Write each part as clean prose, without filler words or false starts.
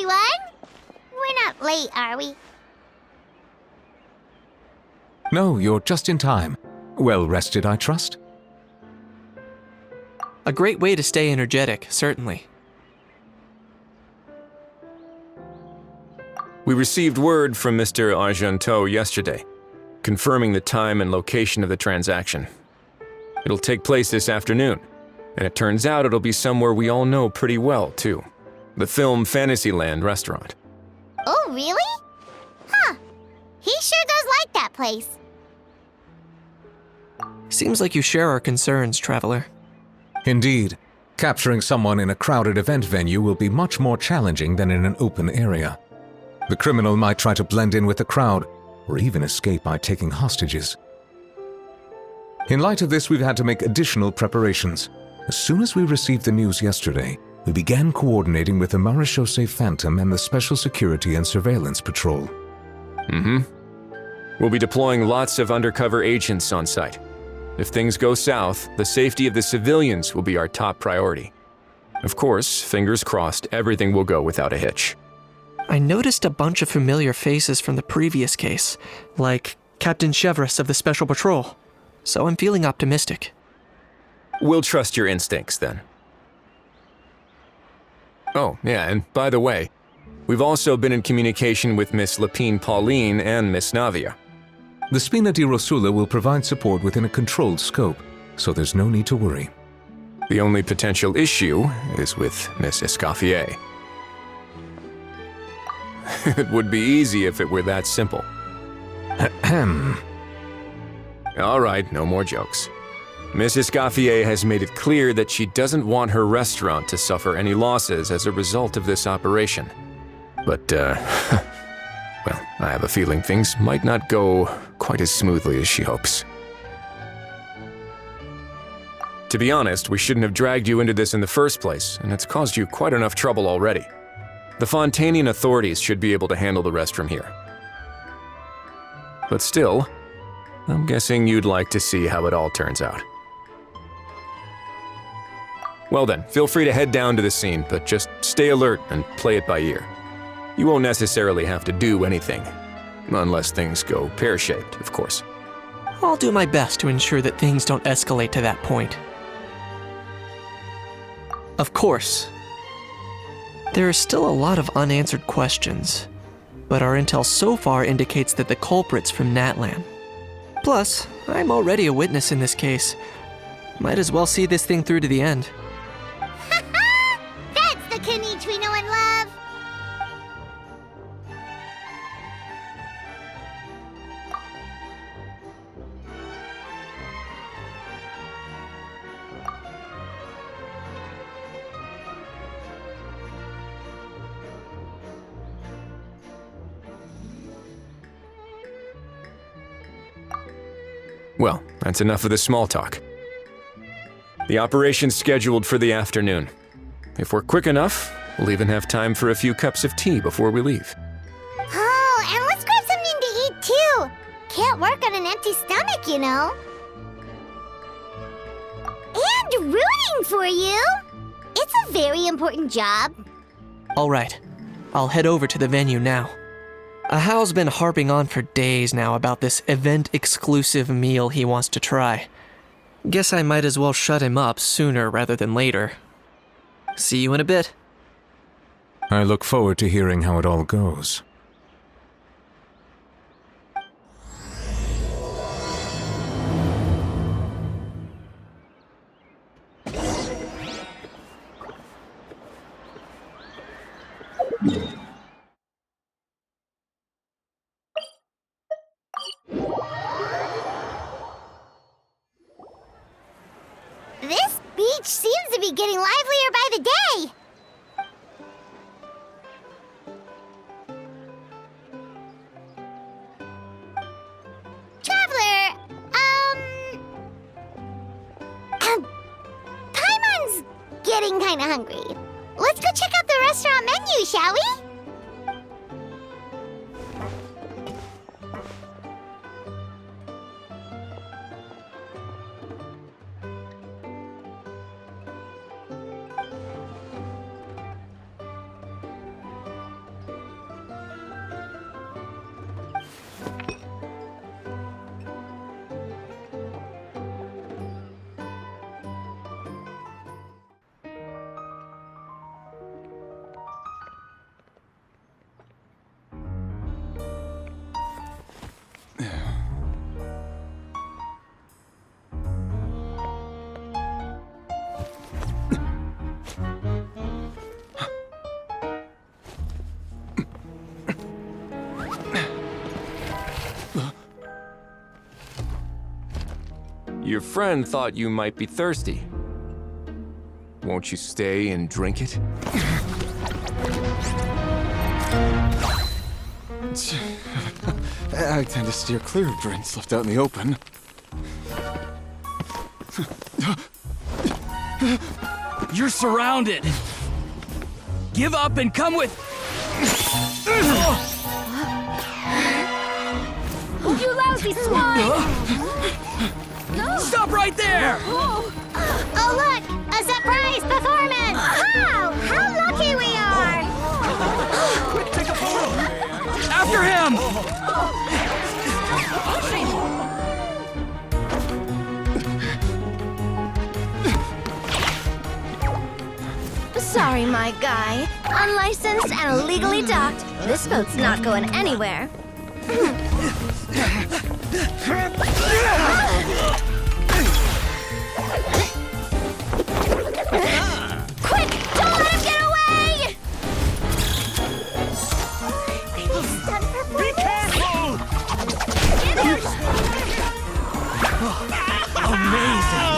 everyone! We're not late, are we? No, you're just in time. Well rested, I trust? A great way to stay energetic, certainly. We received word from Mr. Argenteau yesterday, confirming the time and location of the transaction. It'll take place this afternoon, and it turns out it'll be somewhere we all know pretty well, too. The film Fantasyland restaurant. Oh, really? Huh. He sure does like that place. Seems like you share our concerns, Traveler. Indeed. Capturing someone in a crowded event venue will be much more challenging than in an open area. The criminal might try to blend in with the crowd, or even escape by taking hostages. In light of this, we've had to make additional preparations. As soon as we received the news yesterday, we began coordinating with the Marechaussee Phantom and the Special Security and Surveillance Patrol. We'll be deploying lots of undercover agents on site. If things go south, the safety of the civilians will be our top priority. Of course, fingers crossed, everything will go without a hitch. I noticed a bunch of familiar faces from the previous case, like Captain Chevres of the Special Patrol, so I'm feeling optimistic. We'll trust your instincts, then. Oh, yeah, and by the way, we've also been in communication with Miss Lapine Pauline and Miss Navia. The Spina di Rosula will provide support within a controlled scope, so there's no need to worry. The only potential issue is with Miss Escoffier. It would be easy if it were that simple. Ahem. All right, no more jokes. Miss Escoffier has made it clear that she doesn't want her restaurant to suffer any losses as a result of this operation. But, well, I have a feeling things might not go quite as smoothly as she hopes. To be honest, we shouldn't have dragged you into this in the first place, and it's caused you quite enough trouble already. The Fontanian authorities should be able to handle the rest from here. But still, I'm guessing you'd like to see how it all turns out. Well then, feel free to head down to the scene, but just stay alert and play it by ear. You won't necessarily have to do anything, unless things go pear-shaped, of course. I'll do my best to ensure that things don't escalate to that point. Of course. There are still a lot of unanswered questions, but our intel so far indicates that the culprit's from Natlan. Plus, I'm already a witness in this case. Might as well see this thing through to the end. That's the Kanichi we know and love! Well, that's enough of the small talk. The operation's scheduled for the afternoon. If we're quick enough, we'll even have time for a few cups of tea before we leave. Oh, and let's grab something to eat too! Can't work on an empty stomach, you know. And rooting for you! It's a very important job. All right, I'll head over to the venue now. Ahao's been harping on for days now about this event-exclusive meal he wants to try. Guess I might as well shut him up sooner rather than later. See you in a bit. I look forward to hearing how it all goes. This beach seems to be getting livelier by the day. Traveler, Paimon's getting kinda hungry. Let's go check out the restaurant menu, shall we? Your friend thought you might be thirsty. Won't you stay and drink it? I tend to steer clear of drinks left out in the open. You're surrounded. Give up and come with. You lousy swine! Stop right there! Oh, look! A surprise performance! Wow! How lucky we are! Quick, take a photo! After him! Sorry, my guy. Unlicensed and illegally docked. This boat's not going anywhere. Quick! Don't let him get away! Be careful! Amazing!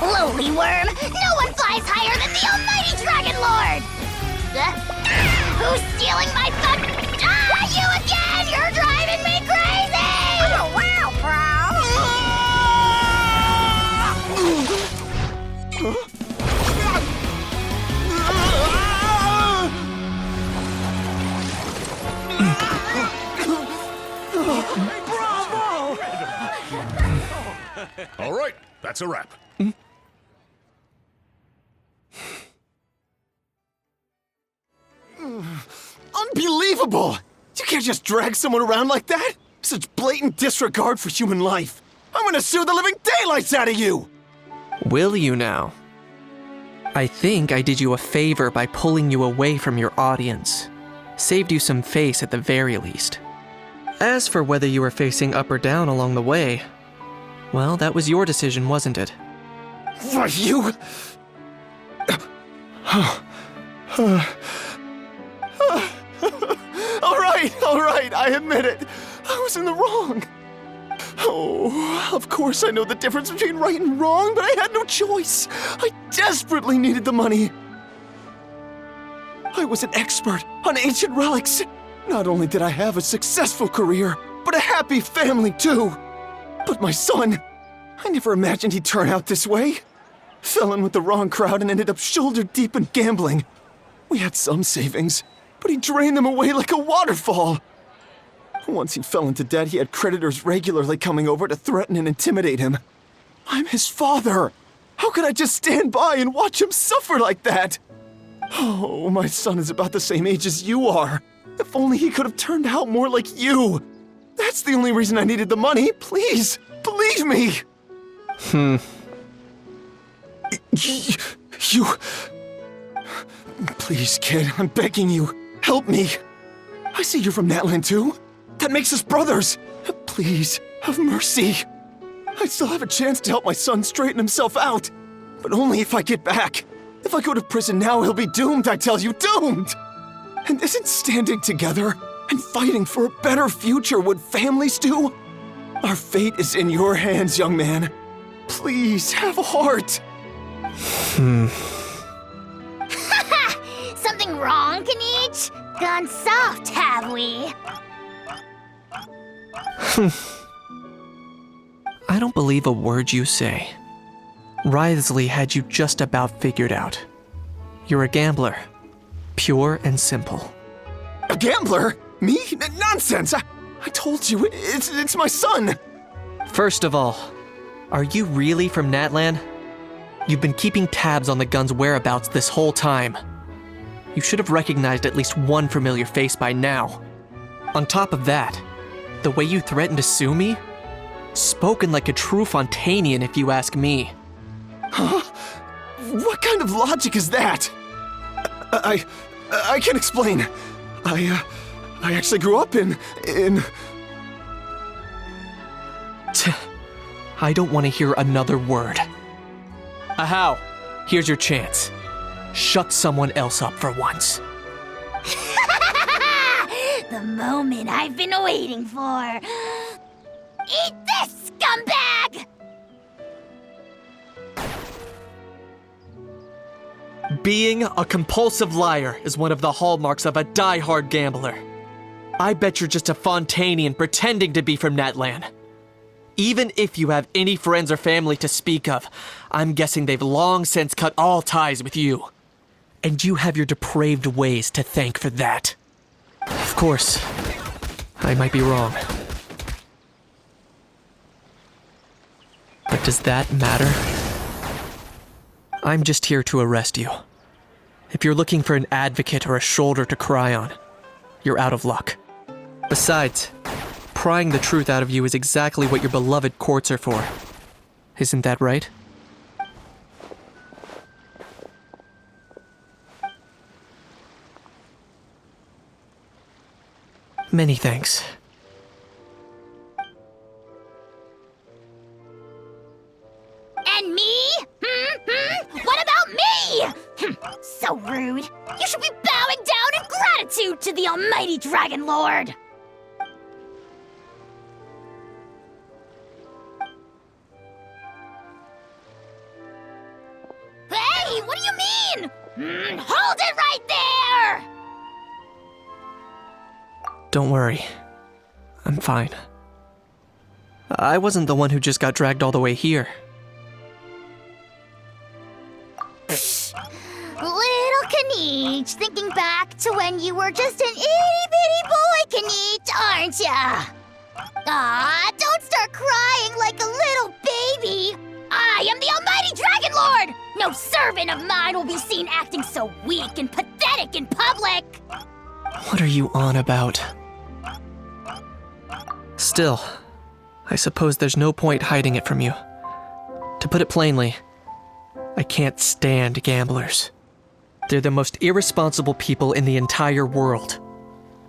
Lowly worm! No one flies higher than the almighty Dragon Lord! Who's stealing my fun? You again! You're driving me crazy! Oh, wow, All right, that's a wrap. Unbelievable! You can't just drag someone around like that! Such blatant disregard for human life! I'm gonna sue the living daylights out of you! Will you now? I think I did you a favor by pulling you away from your audience. Saved you some face at the very least. As for whether you were facing up or down along the way, well, that was your decision, wasn't it? Why, you... All right, I admit it. I was in the wrong. Oh, of course I know the difference between right and wrong, but I had no choice. I desperately needed the money. I was an expert on ancient relics. Not only did I have a successful career, but a happy family too. But my son, I never imagined he'd turn out this way. Fell in with the wrong crowd and ended up shoulder deep in gambling. We had some savings, but he drained them away like a waterfall. Once he fell into debt, he had creditors regularly coming over to threaten and intimidate him. I'm his father. How could I just stand by and watch him suffer like that? Oh, my son is about the same age as you are. If only he could have turned out more like you. That's the only reason I needed the money. Please, believe me. You... Please, kid, I'm begging you. Help me. I see you're from Natland too. That makes us brothers. Please, have mercy. I still have a chance to help my son straighten himself out. But only if I get back. If I go to prison now, he'll be doomed, I tell you, doomed! And isn't standing together and fighting for a better future what families do? Our fate is in your hands, young man. Please, have a heart. Something wrong, Kanich? Gone soft, have we? I don't believe a word you say. Wriothesley had you just about figured out. You're a gambler. Pure and simple. A gambler? Me? Nonsense! I told you, it's my son! First of all, are you really from Natland? You've been keeping tabs on the gun's whereabouts this whole time. You should have recognized at least one familiar face by now. On top of that, The way you threatened to sue me? Spoken like a true Fontanian, if you ask me. Huh? What kind of logic is that? I can explain. I actually grew up in... I don't want to hear another word. Ahau, here's your chance. Shut someone else up for once. The moment I've been waiting for. Eat this, scumbag! Being a compulsive liar is one of the hallmarks of a die-hard gambler. I bet you're just a Fontanian pretending to be from Natlan. Even if you have any friends or family to speak of, I'm guessing they've long since cut all ties with you. And you have your depraved ways to thank for that. Of course, I might be wrong. But does that matter? I'm just here to arrest you. If you're looking for an advocate or a shoulder to cry on, you're out of luck. Besides, prying the truth out of you is exactly what your beloved courts are for. Isn't that right? Many thanks. And me? What about me? So rude. You should be bowing down in gratitude to the almighty Dragon Lord. Hey, what do you mean? Hold it right there! Don't worry. I'm fine. I wasn't the one who just got dragged all the way here. Little Knight, thinking back to when you were just an itty-bitty boy, Knight, aren't ya? Aw, don't start crying like a little baby. I am the almighty Dragon Lord! No servant of mine will be seen acting so weak and pathetic in public! What are you on about? Still, I suppose there's no point hiding it from you. To put it plainly, I can't stand gamblers. They're the most irresponsible people in the entire world.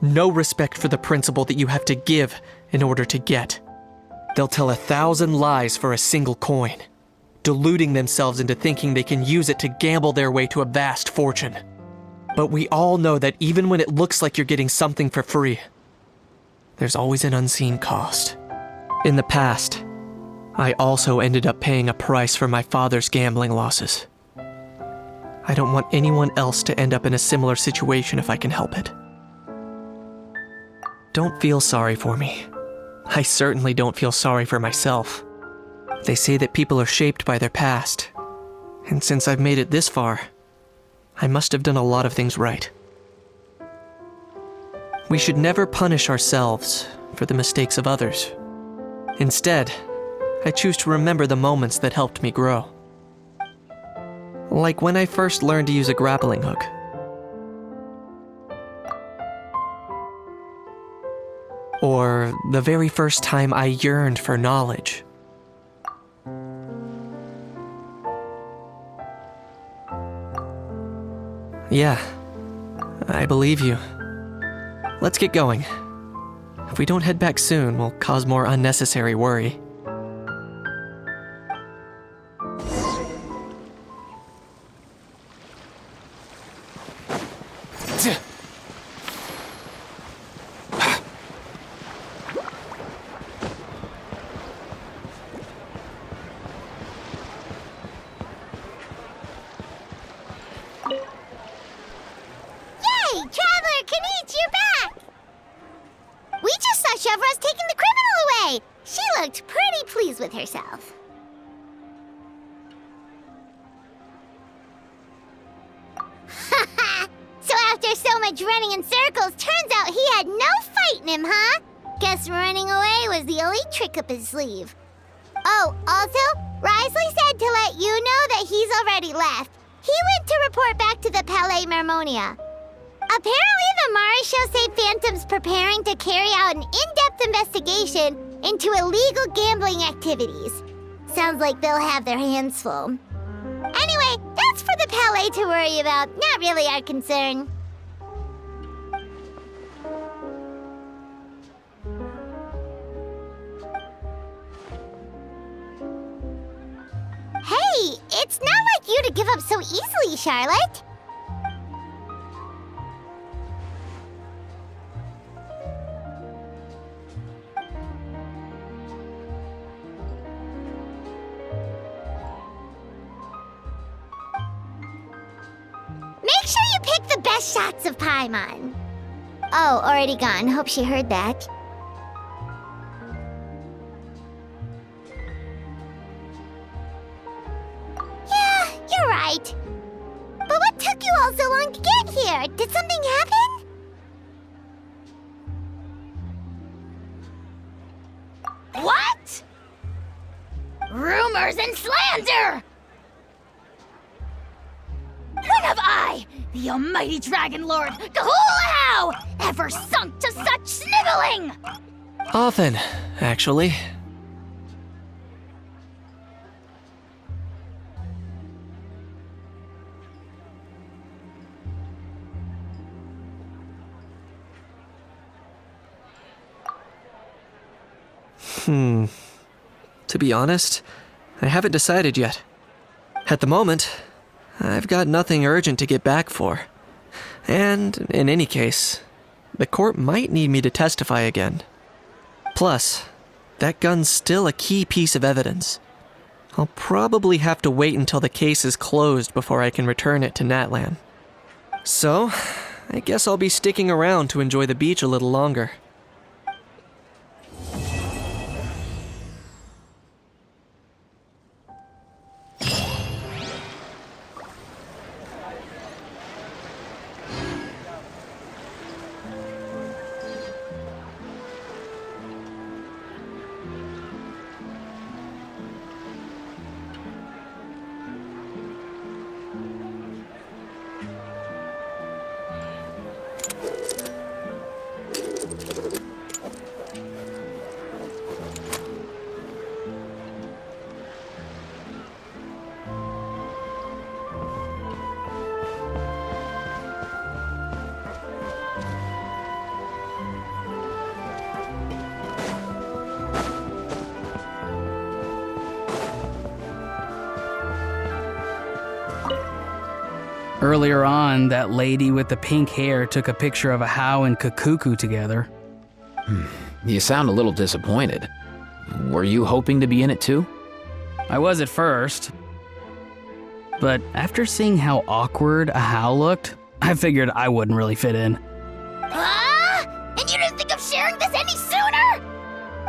No respect for the principle that you have to give in order to get. They'll tell 1,000 lies for a single coin, deluding themselves into thinking they can use it to gamble their way to a vast fortune. But we all know that even when it looks like you're getting something for free, there's always an unseen cost. In the past, I also ended up paying a price for my father's gambling losses. I don't want anyone else to end up in a similar situation if I can help it. Don't feel sorry for me. I certainly don't feel sorry for myself. They say that people are shaped by their past, and since I've made it this far, I must have done a lot of things right. We should never punish ourselves for the mistakes of others. Instead, I choose to remember the moments that helped me grow. Like when I first learned to use a grappling hook. Or the very first time I yearned for knowledge. Yeah, I believe you. Let's get going. If we don't head back soon, we'll cause more unnecessary worry. With herself. So after so much running in circles, turns out he had no fight in him, huh? Guess running away was the only trick up his sleeve. Oh, also, Risley said to let you know that he's already left. He went to report back to the Palais Mermonia. Apparently, the Mari show say Phantom's preparing to carry out an in-depth investigation into illegal gambling activities. Sounds like they'll have their hands full. Anyway, that's for the Palais to worry about, not really our concern. Hey, it's not like you to give up so easily, Charlotte. Make sure you pick the best shots of Paimon. Oh, already gone. Hope she heard that. Yeah, you're right. But what took you all so long to get here? Did something happen? What? Rumors and slander! When have I, the almighty Dragon Lord, Kahulahau, ever sunk to such sniveling? Often, actually. To be honest, I haven't decided yet. At the moment, I've got nothing urgent to get back for. And, in any case, the court might need me to testify again. Plus, that gun's still a key piece of evidence. I'll probably have to wait until the case is closed before I can return it to Natlan. So, I guess I'll be sticking around to enjoy the beach a little longer. Earlier on, that lady with the pink hair took a picture of Ahau and Kakuku together. You sound a little disappointed. Were you hoping to be in it too? I was at first. But after seeing how awkward Ahau looked, I figured I wouldn't really fit in. And you didn't think of sharing this any sooner?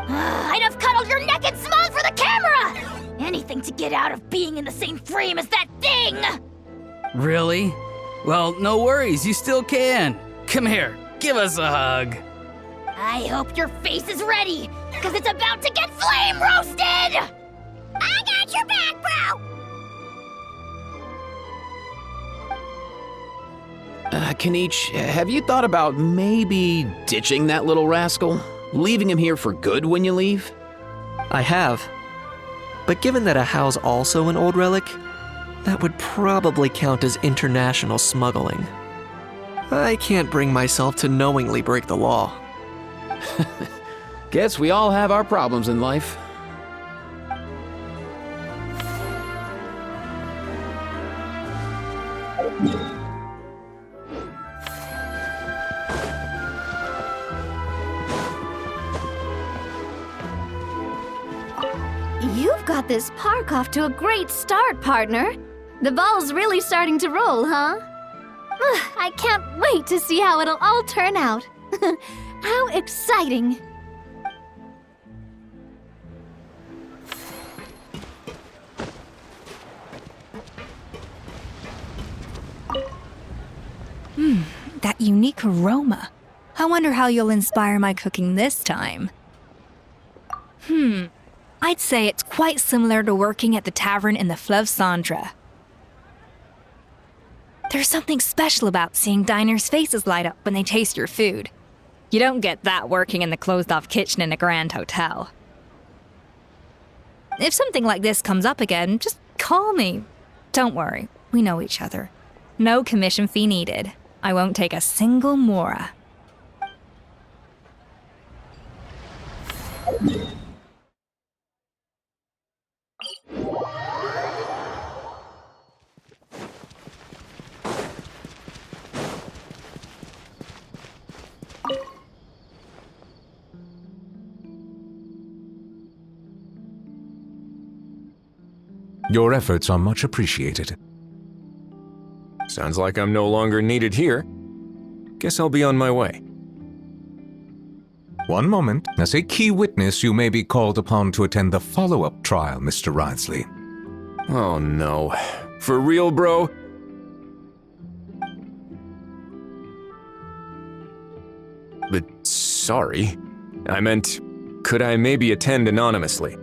I'd have cuddled your neck and smiled for the camera! Anything to get out of being in the same frame as that thing! Really? Well, no worries, you still can. Come here, give us a hug. I hope your face is ready, because it's about to get flame roasted! I got your back, bro! Kenichi, have you thought about maybe ditching that little rascal? Leaving him here for good when you leave? I have. But given that Ahau's also an old relic, that would probably count as international smuggling. I can't bring myself to knowingly break the law. Guess we all have our problems in life. You've got this park off to a great start, partner. The ball's really starting to roll, huh? I can't wait to see how it'll all turn out. How exciting! That unique aroma. I wonder how you'll inspire my cooking this time. I'd say it's quite similar to working at the tavern in the Fleuve Cendre. There's something special about seeing diners' faces light up when they taste your food. You don't get that working in the closed-off kitchen in a grand hotel. If something like this comes up again, just call me. Don't worry, we know each other. No commission fee needed. I won't take a single mora. Your efforts are much appreciated. Sounds like I'm no longer needed here. Guess I'll be on my way. One moment. As a key witness, you may be called upon to attend the follow-up trial, Mr. Wriothesley. Oh no. For real, bro? But sorry. I meant, could I maybe attend anonymously?